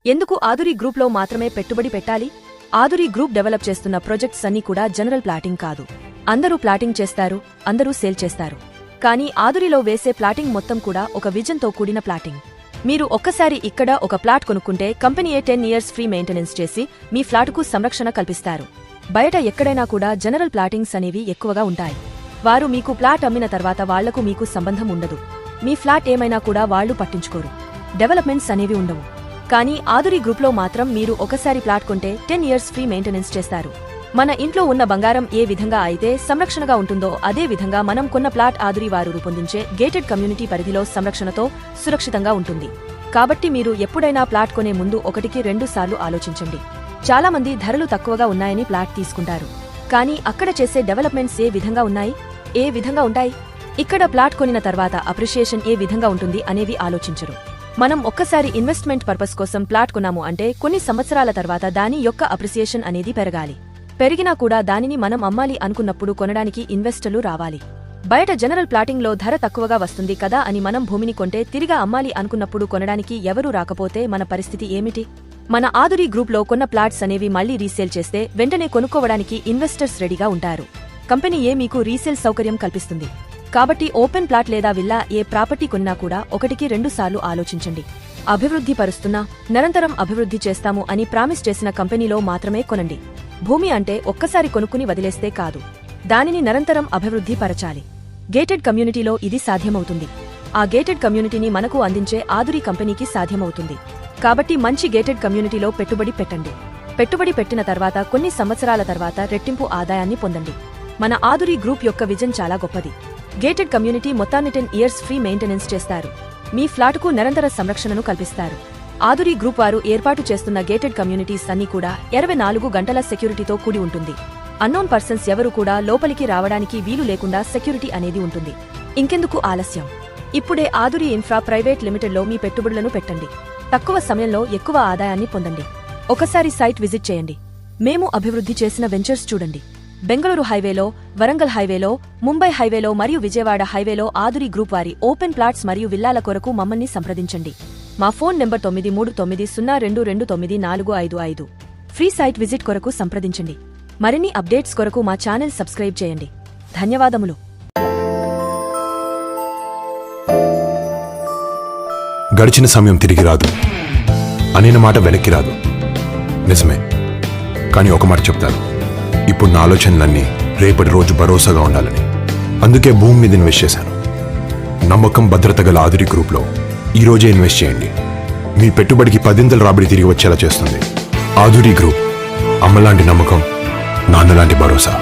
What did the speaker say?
ఎందుకు ఆదురి గ్రూప్లో మాత్రమే పెట్టుబడి పెట్టాలి? ఆదురి గ్రూప్ డెవలప్ చేస్తున్న ప్రాజెక్ట్స్ అన్నీ కూడా జనరల్ ప్లాటింగ్ కాదు. అందరూ ప్లాటింగ్ చేస్తారు, అందరూ సేల్ చేస్తారు. కానీ ఆదురిలో వేసే ప్లాటింగ్ మొత్తం కూడా ఒక విజన్తో కూడిన ప్లాటింగ్. మీరు ఒక్కసారి ఇక్కడ ఒక ప్లాట్ కొనుక్కుంటే కంపెనీయే 10 ఇయర్స్ ఫ్రీ మెయింటెనెన్స్ చేసి మీ ఫ్లాటుకు సంరక్షణ కల్పిస్తారు. బయట ఎక్కడైనా కూడా జనరల్ ప్లాటింగ్స్ అనేవి ఎక్కువగా ఉంటాయి. వారు మీకు ప్లాట్ అమ్మిన తర్వాత వాళ్లకు మీకు సంబంధం ఉండదు. మీ ఫ్లాట్ ఏమైనా కూడా వాళ్లు పట్టించుకోరు. డెవలప్మెంట్స్ అనేవి ఉండవు. కానీ ఆదురి గ్రూప్లో మాత్రం మీరు ఒకసారి ప్లాట్ కొంటే 10 ఇయర్స్ ఫ్రీ మెయింటెనెన్స్ చేస్తారు. మన ఇంట్లో ఉన్న బంగారం ఏ విధంగా అయితే సంరక్షణగా ఉంటుందో అదే విధంగా మనం కొన్న ప్లాట్ ఆదురి వారు రూపొందించే గేటెడ్ కమ్యూనిటీ పరిధిలో సంరక్షణతో సురక్షితంగా ఉంటుంది. కాబట్టి మీరు ఎప్పుడైనా ప్లాట్ కొనే ముందు 1-2 సార్లు ఆలోచించండి. చాలా మంది ధరలు తక్కువగా ఉన్నాయని ప్లాట్ తీసుకుంటారు. కానీ అక్కడ చేసే డెవలప్మెంట్స్ ఏ విధంగా ఉన్నాయి, ఏ విధంగా ఉంటాయి, ఇక్కడ ప్లాట్ కొనిన తర్వాత అప్రిషియేషన్ ఏ విధంగా ఉంటుంది అనేవి ఆలోచించరు. మనం ఒక్కసారి ఇన్వెస్ట్మెంట్ పర్పస్ కోసం ప్లాట్ కొన్నాము అంటే కొన్ని సంవత్సరాల తర్వాత దాని యొక్క అప్రిసియేషన్ అనేది పెరగాలి. పెరిగినా కూడా దానిని మనం అమ్మాలి అనుకున్నప్పుడు కొనడానికి ఇన్వెస్టర్లు రావాలి. బయట జనరల్ ప్లాటింగ్లో ధర తక్కువగా వస్తుంది కదా అని మనం భూమిని కొంటే తిరిగా అమ్మాలి అనుకున్నప్పుడు కొనడానికి ఎవరూ రాకపోతే మన పరిస్థితి ఏమిటి? మన ఆదురి గ్రూప్లో కొన్న ప్లాట్స్ అనేవి మళ్లీ రీసేల్ చేస్తే వెంటనే కొనుక్కోవడానికి ఇన్వెస్టర్స్ రెడీగా ఉంటారు. కంపెనీ ఏ మీకు రీసేల్ సౌకర్యం కల్పిస్తుంది. కాబట్టి ఓపెన్ ప్లాట్ లేదా విల్లా ఏ ప్రాపర్టీ కొన్నా కూడా 1-2 సార్లు ఆలోచించండి. అభివృద్ధి పరుస్తున్నా, నిరంతరం అభివృద్ధి చేస్తాము అని ప్రామిస్ చేసిన కంపెనీలో మాత్రమే కొనండి. భూమి అంటే ఒక్కసారి కొనుక్కుని వదిలేస్తే కాదు, దానిని నిరంతరం అభివృద్ధి పరచాలి. గేటెడ్ కమ్యూనిటీలో ఇది సాధ్యమవుతుంది. ఆ గేటెడ్ కమ్యూనిటీని మనకు అందించే ఆదురి కంపెనీకి సాధ్యమవుతుంది. కాబట్టి మంచి గేటెడ్ కమ్యూనిటీలో పెట్టుబడి పెట్టండి. పెట్టుబడి పెట్టిన తర్వాత కొన్ని సంవత్సరాల తర్వాత రెట్టింపు ఆదాయాన్ని పొందండి. మన ఆదురి గ్రూప్ యొక్క విజన్ చాలా గొప్పది. గేటెడ్ కమ్యూనిటీ మొత్తాన్ని 10 ఇయర్స్ ఫ్రీ మెయింటెనెన్స్ చేస్తారు. మీ ఫ్లాటుకు నిరంతర సంరక్షణను కల్పిస్తారు. ఆదురి గ్రూప్ వారు ఏర్పాటు చేస్తున్న గేటెడ్ కమ్యూనిటీస్ అన్నీ కూడా 24 గంటల సెక్యూరిటీతో కూడి ఉంటుంది. అన్నోన్ పర్సన్స్ ఎవరు కూడా లోపలికి రావడానికి వీలు లేకుండా సెక్యూరిటీ అనేది ఉంటుంది. ఇంకెందుకు ఆలస్యం? ఇప్పుడే ఆదురి ఇన్ఫ్రా ప్రైవేట్ లిమిటెడ్లో మీ పెట్టుబడులను పెట్టండి. తక్కువ సమయంలో ఎక్కువ ఆదాయాన్ని పొందండి. ఒకసారి సైట్ విజిట్ చేయండి. మేము అభివృద్ధి చేసిన వెంచర్స్ చూడండి. బెంగళూరు హైవేలో, వరంగల్ హైవేలో, ముంబై హైవేలో మరియు విజయవాడ హైవేలో ఆదురి గ్రూప్ వారి ఓపెన్ ప్లాట్స్ మరియు విల్లాల కొరకు మమ్మల్ని సంప్రదించండి. మా phone number 9390029455. Free site visit కొరకు సంప్రదించండి. మరిన్ని అప్డేట్స్ కొరకు మా ఛానల్ సబ్స్క్రైబ్ చేయండి. ధన్యవాదములు. గడిచిన సమయం తిరిగి రాదు, అనిన మాట వెనక్కి రాదు. నిజమే. కానీ ఒక మాట చెప్తాను, ఇప్పుడు నా ఆలోచనలన్నీ రేపటి రోజు భరోసాగా ఉండాలని. అందుకే భూమి మీద ఇన్వెస్ట్ చేశాను. నమ్మకం, భద్రత గల ఆదురి గ్రూప్లో ఈ రోజే ఇన్వెస్ట్ చేయండి. మీ పెట్టుబడికి 10 రాబడి తిరిగి వచ్చేలా చేస్తుంది. ఆదురి గ్రూప్, అమ్మలాంటి నమ్మకం, నాన్నలాంటి భరోసా.